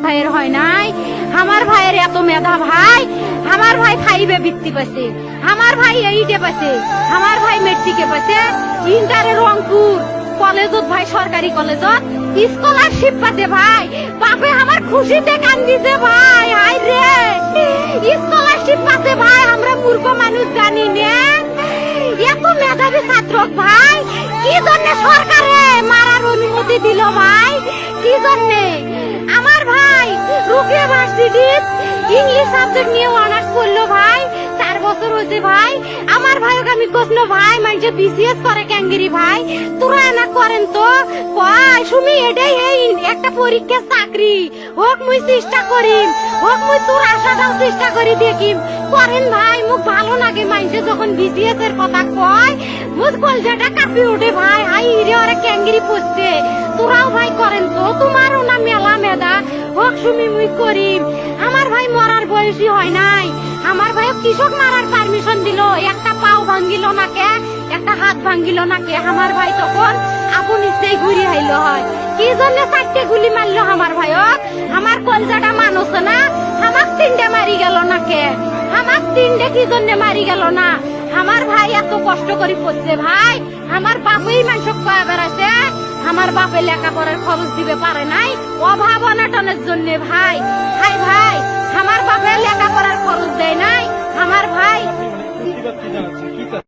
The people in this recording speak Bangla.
ভাইয়ের হয় নাই। আমার ভাইয়ের এত মেধা ভাই, আমার ভাই 5 বৃত্তি পাইছে, আমার ভাই 8 পাইছে, আমার ভাই মেট্রিকে পাইছে, ইন্টারে রংপুর কলেজত ভাই, সরকারি কলেজত স্কলারশিপ পাতে ভাই। বাপে আমার খুশিতে কান্দিছে ভাই, হাই রে স্কলারশিপ পাতে ভাই। আমরা মূর্খ মানুষ জানি না এত মেধাবী ছাত্র ভাই কি জন্য সরকারে মারার অনুমতি দিল ভাই, কি জন্য? আমার ভাই রুকিয়া ভার্সিটির ইংলিশ সাবজেক্ট নিয়ে অনার্স করলো ভাই, 4 বছর হয়েছে ভাই। আমার ভাইকে আমি কইলো ভাই মানে বিসিএস করে ক্যাঙ্গেরি ভাই, তোরা না করেন তো কয় সুমি এটাই এই একটা পরীক্ষা চাকরি হোক, মুই চেষ্টা করিম, হোক মুই তোর আশাটাও চেষ্টা করি দেখিম। করেন ভাই, মুখ ভালো লাগে মাইনছে যখন বিসিএস এর কথা কয়, মুখ কলজাটা কাঁপি ওঠে ভাই, হাই রে ওরা ক্যাঙ্গেরি পড়ছে। তোরাও ভাই করেন তো, তোমারও না মেলা মেধা, হোক সুমি মুই করিম। আমার ভাই মরার বয়সী হয় নাই, আমার ভাই কৃষক মারার পারমিশন দিল, একটা পাও ভাঙ্গিল না কে, একটা হাত ভাঙ্গিল না কে। আমার ভাই তখন আপন ইচ্ছেই ঘুরি আইলো হয়, কি জন্য 4টে গুলি মারলো আমার ভাইক? আমার কলজাটা মানুষ না, আমার 3টে মারি গেল না কে? আমার 3টে কি জন্য মারি গেল না? আমার ভাই এত কষ্ট করে পড়ছে ভাই, আমার বাপই মানুষ কয়া বেড়াছে, আমার বাপে লেখাপড়ার খরচ দিবে পারে নাই, অভাব অনাটনের জন্য ভাই। ভাই ভাই আমার বাপে লেখাপড়ার খরচ দেয় নাই, আমার ভাই